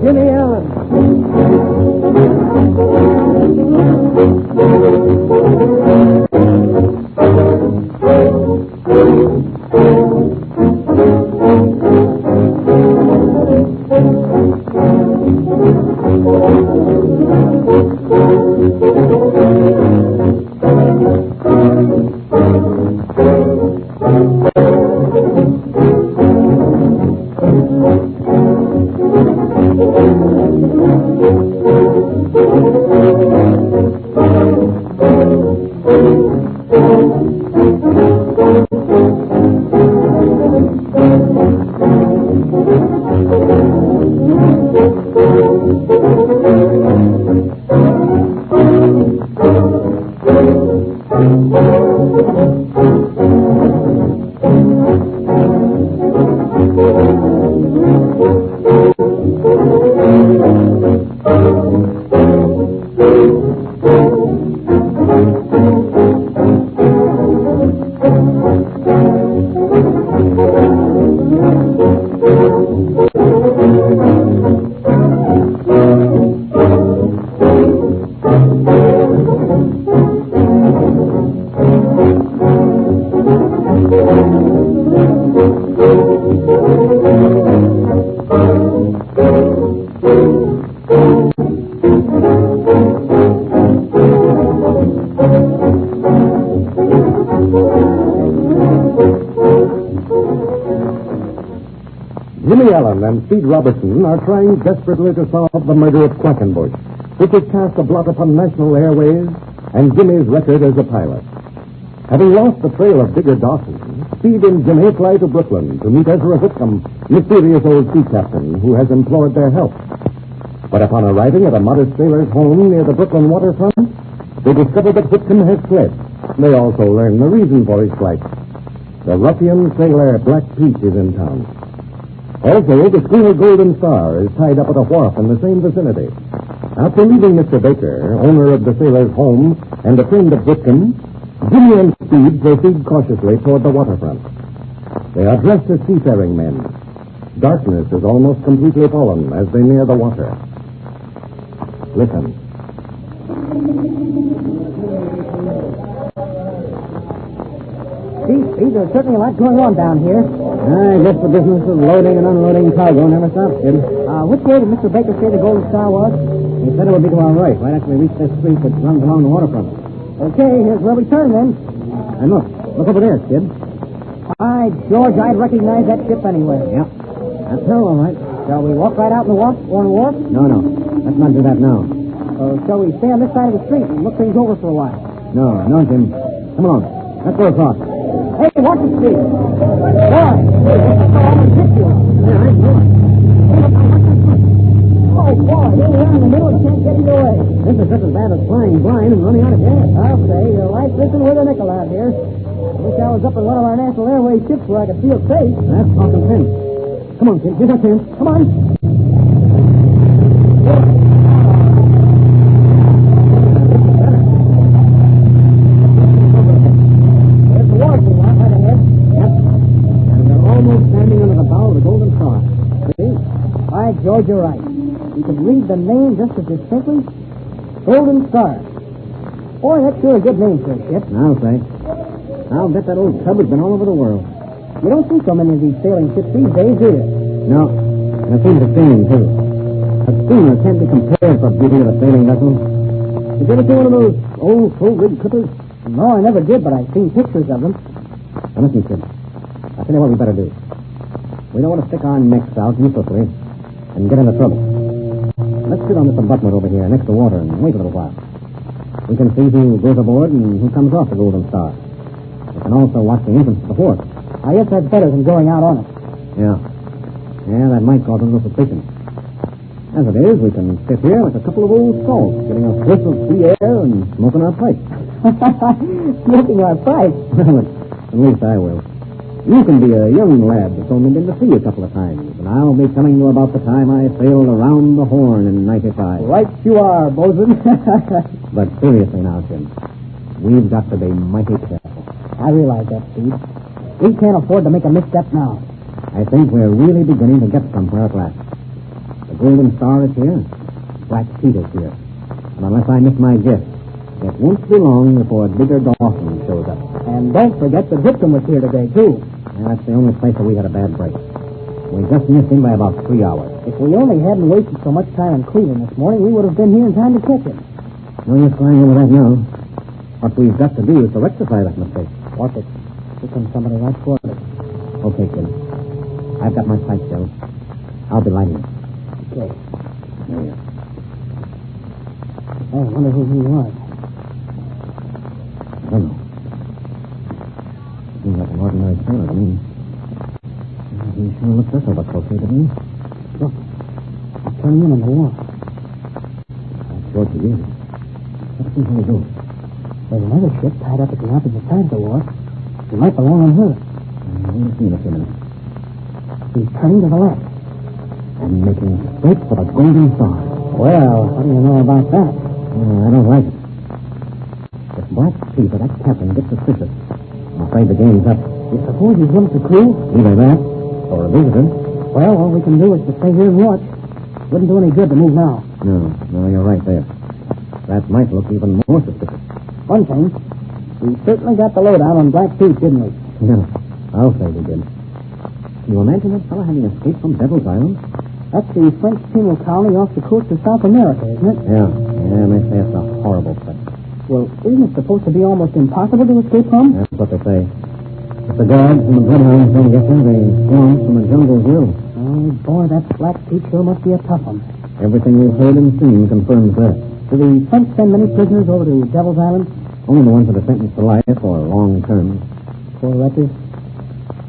Jimmy Allen. Jimmy Allen and Speed Robertson are trying desperately to solve the murder of Quackenbush, which has cast a blot upon national airways and Jimmy's record as a pilot. Having lost the trail of Digger Dawson, Speed and Jimmy fly to Brooklyn to meet Ezra Whitcomb, mysterious old sea captain who has implored their help. But upon arriving at a modest sailor's home near the Brooklyn waterfront, they discover that Whitcomb has fled. They also learn the reason for his flight. The ruffian sailor Black Pete is in town. Also, the schooner Golden Star is tied up at a wharf in the same vicinity. After leaving Mr. Baker, owner of the sailor's home and a friend of Whitcomb, Jimmy and Speed proceed cautiously toward the waterfront. They are dressed as seafaring men. Darkness is almost completely fallen as they near the water. Listen. Speed, there's certainly a lot going on down here. I guess the business of loading and unloading cargo never stops, Jim. Which way did Mr. Baker say the Golden Star was? He said it would be to our right after we reach this street that runs along the waterfront. Okay, here's where we turn then. And look over there, kid. By George, I'd recognize that ship anywhere. Yep. That's her, all right. Shall we walk right out in the wharf? On the wharf? No. Let's not do that now. Shall we stay on this side of the street and look things over for a while? No, Jim. Come on. Let's go across. Hey, watch the street. Boy, almost hit you. Oh, boy, here we are in the middle and can't get either way. This is just as bad as flying blind and running out of gas. I'll say, your life's missing with a nickel out here. Wish I was up in one of our National Airways ships where I could feel safe. That's talking sense. Come on, kid. Give us in. Come on. There's the wharf we want right ahead. Yep. And we're almost standing under the bow of the Golden Star. See? By George, you're right. You can read the name just as distinctly. Golden Star. Boy, that's sure a good name for a ship. I'll say. I'll bet that old tub has been all over the world. You don't see so many of these sailing ships these days, do you? No. And it seems a shame, too. A steamer can't be compared for beauty with a sailing vessel. Did you ever see one of those old full-rigged clippers? No, I never did, but I've seen pictures of them. Now, listen, kid. I'll tell you what we better do. We don't want to stick our necks out uselessly and get into trouble. Let's sit on this abutment over here next to water and wait a little while. We can see who goes aboard and who comes off the Golden Star. We can also watch the entrance to the wharf. I guess that's better than going out on it. Yeah, that might cause a little suspicion. As it is, we can sit here like a couple of old salts, getting a whiff of sea air and smoking our pipe. Smoking our pipe? Well, at least I will. You can be a young lad that's only been to sea a couple of times, and I'll be telling you about the time I sailed around the Horn in '95. Right you are, bosun. But seriously now, Jim, we've got to be mighty careful. I realize that, Steve. We can't afford to make a misstep now. I think we're really beginning to get somewhere at last. The Golden Star is here. Black Pete is here. And unless I miss my guess, it won't be long before Digger Dawson shows up. And don't forget the victim was here today, too. And that's the only place where we had a bad break. We just missed him by about 3 hours. If we only hadn't wasted so much time in Cleveland this morning, we would have been here in time to catch him. No use crying over that now. What we've got to do is to rectify that mistake. Watch it. Here comes somebody right toward us. Okay, kid. I've got my pipe filled. I'll be lighting it. Okay. There you are. I wonder who he was. I don't know. Seems like an ordinary sailor to me. He sure looks us over closely, didn't he? Look. He's turning in on the wall. That's George again. Let's see how he goes. There's another ship tied up at the opposite side of the wharf. It might belong on her. We'll see in a few minutes. He's turning to the left. And making straight for the Golden Star. Well, what do you know about that? I don't like it. If Black Pete or that captain gets suspicious, I'm afraid the game's up. You suppose he's with the crew? Either that, or a visitor. Well, all we can do is to stay here and watch. Wouldn't do any good to move now. No, you're right there. That might look even more suspicious. One thing, we certainly got the lowdown on Black Pete, didn't we? Yeah, I'll say we did. You imagine that fellow having escaped from Devil's Island? That's the French penal colony off the coast of South America, isn't it? Yeah, they say it's a horrible place. Well, isn't it supposed to be almost impossible to escape from? That's what they say. If the guards and the bloodhounds don't get there, the swamps and the jungles will. Oh, boy, that Black Pete sure must be a tough one. Everything we've heard and seen confirms that. Do the French send many prisoners over to Devil's Island? Only the ones that are sentenced to life or long terms. Poor wretches.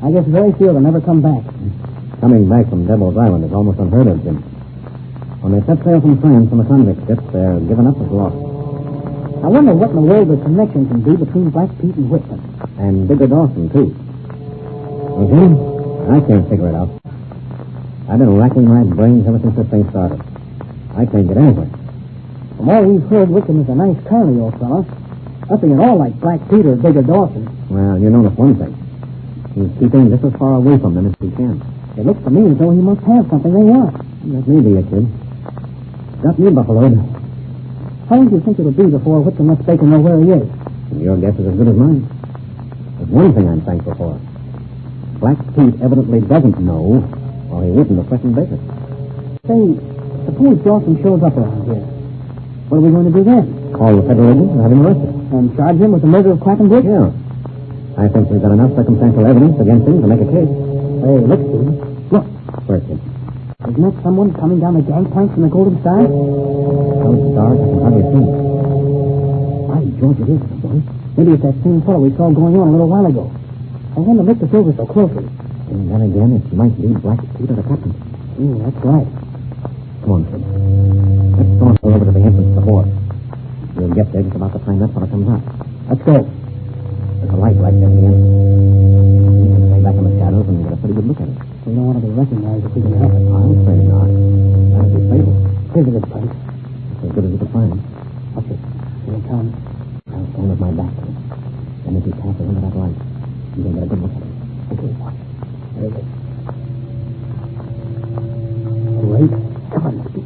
I guess very few of them ever come back. Coming back from Devil's Island is almost unheard of, Jim. When they set sail from France on the convict ship, they're given up as lost. I wonder what in the world the connection can be between Black Pete and Whitman. And Digger Dawson, too. Well, Jim, I can't figure it out. I've been racking my brains ever since this thing started. I can't get anywhere. From all we've heard, Whitman is a nice, kindly old fellow. Nothing at all like Black Pete or Digger Dawson. Well, you notice one thing. He's keeping just as far away from them as he can. It looks to me as though he must have something they want. That may be it, kid. Got me buffaloed. How long do you think it'll be before Whitman lets Baker know where he is? Your guess is as good as mine. There's one thing I'm thankful for. Black Pete evidently doesn't know, or he wouldn't have threatened Baker. Say, suppose Dawson shows up around here. What are we going to do then? Call the federal agent and have him arrested. And charge him with the murder of Quackenbush? Yeah. I think we've got enough circumstantial evidence against him to make a case. Hey, look, Steve. Look. Where, kid? Isn't that someone coming down the gangplank from the Golden Star? Those stars I can hardly see. By George, it is, boy. Maybe it's that same fellow we saw going on a little while ago. I wonder look this over so closely. And then again, it might be Black Pete or the captain. That's right. Come on, kid. Let's saunter over to the entrance to the wharf. We'll get there just about the time that fellow comes out. Let's go. There's a light right there in the entrance. We can stay back in the shadows and get a pretty good look at it. We don't want to be recognized if we can help it. I'll say not. That'd be fatal. Here's a good place. It's as good as you can find. Watch it. Here it comes. I'll stand with my back to it. And as he passes under that light, you can get a good look at it. Okay, watch. There it is. Great heavens. Do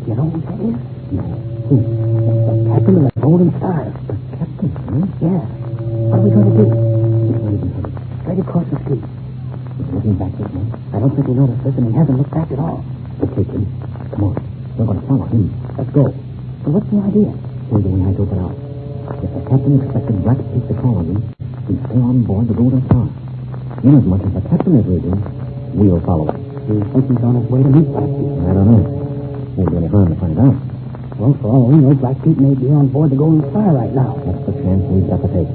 you know who that is? No. Who? It's the captain of the Golden Star. The captain, huh? Yeah. What are we going to do? Which way is he headed? Straight across the street. He's looking back this way. I don't think he noticed us, and he hasn't looked back at all. Okay, kid. Come on. We're going to follow him. Let's go. But what's the idea? Here's the way I dope it out. If the captain expected Black Pete to call on him, he'd stay on board the Golden Star. Inasmuch as the captain is leaving, we'll follow him. Do you think he's on his way to meet Black Pete? I don't know. Won't do any harm to find out. Well, for all we know, Black Pete may be on board the Golden Star right now. That's the chance we've got to take.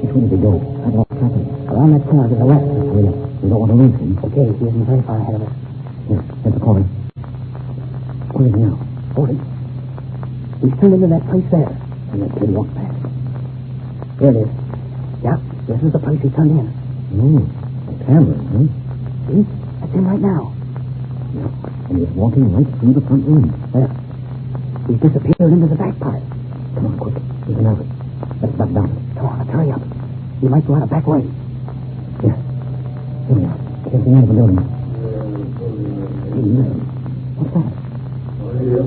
Which way did he go? I've lost track of him. Around that corner to the left. Hurry up. We don't want to lose him. Okay, he isn't very far ahead of us. Here, here's the corner. Where is he now? Hold it. He's turned into that place there. And the kid walked past. There it is. Yeah, this is the place he turned in. The tavern, huh? See? That's him right now. Yeah. And he's walking right through the front room. There. He's disappeared into the back part. Come on, quick. He's an alley. Let's back down. Come on, let's hurry up. He might go out a back way. Here we are. Here's the end of the building. Hey, listen. What's that? Where have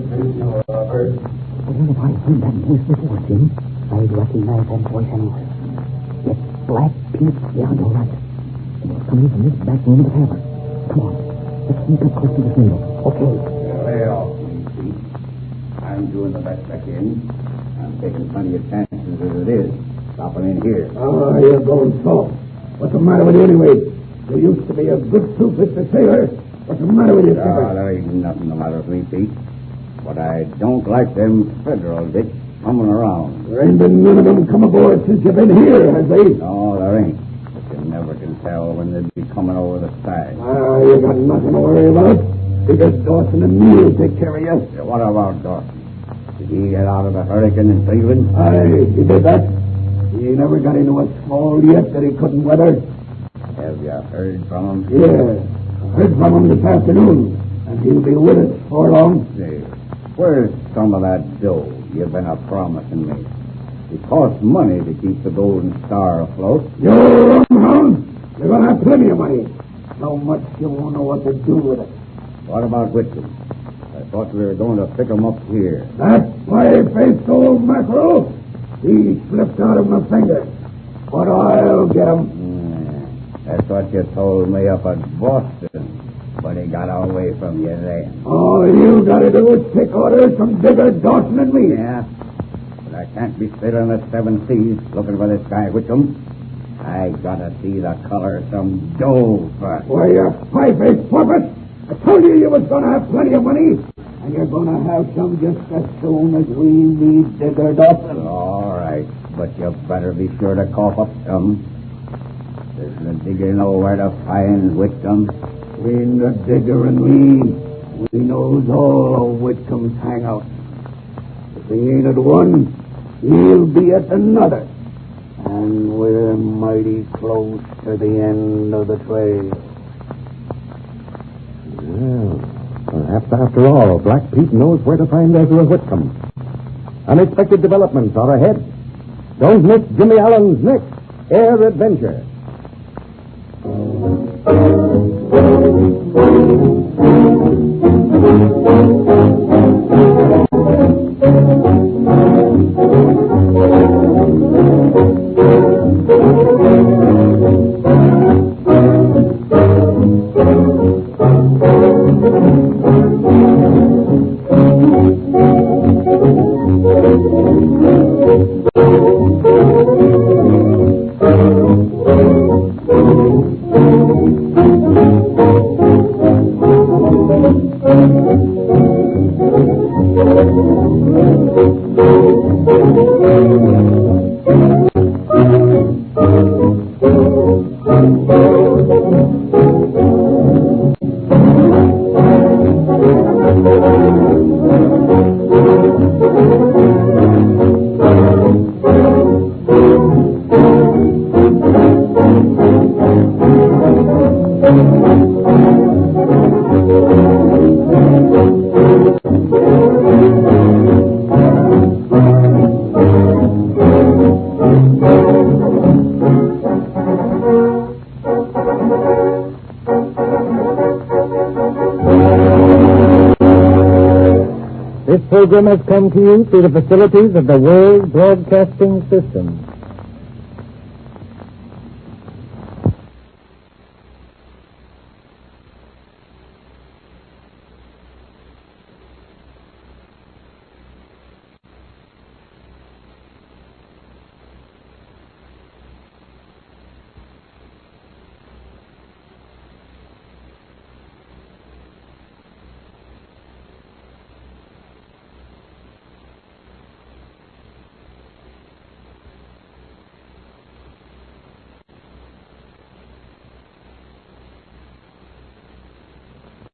I heard that voice before, Jim? I'd recognize that voice anywhere. It's Black Pete. Yeah, you're right. It's coming from this back room of the tavern. Come on. Let's sneak up close to this window. Okay. Lay off me, Pete. I'm doing the best I can. I'm taking plenty of chances as it is. Stopping in here. Oh, you're going soft. What's the matter with you anyway? You used to be a good two-fisted sailor. What's the matter with you, Skipper? There ain't nothing the matter with me, Pete. But I don't like them federal dicks coming around. There ain't been none of them come aboard since you've been here, has they? No, there ain't. But you never can tell when they'll be coming over the side. You got nothing to worry about. Because Dawson and me will take care of you. Yeah, what about Dawson? Did he get out of the hurricane in Cleveland? Aye, he did that. He never got into a squall yet that he couldn't weather. Have you heard from him? Yeah, I heard from him this afternoon. And he'll be with us before long. Say, where's some of that dough you've been a-promising me? It costs money to keep the Golden Star afloat. You're rumhound. You're going to have plenty of money. How much you won't know what to do with it. What about Whitcomb? I thought we were going to pick him up here. That pie-faced old mackerel, he slipped out of my fingers. But I'll get him. That's what you told me up at Boston, but he got away from you then. All you got to do is take orders from Digger, Dawson, and me. Yeah, but I can't be sailing the seven seas looking for this guy Whitcomb. I got to see the color of some dough first. Why, you pie-faced porpoise, I told you was going to have plenty of money. And you're going to have some just as soon as we meet Digger Dawson. All right, but you better be sure to cough up some. Does the digger know where to find Whitcomb? Between the Digger and me, we knows all of Whitcomb's hangouts. If he ain't at one, he'll be at another. And we're mighty close to the end of the trail. Well, perhaps after all, Black Pete knows where to find Ezra Whitcomb. Unexpected developments are ahead. Don't miss Jimmy Allen's next Air Adventure. This program has come to you through the facilities of the World Broadcasting System.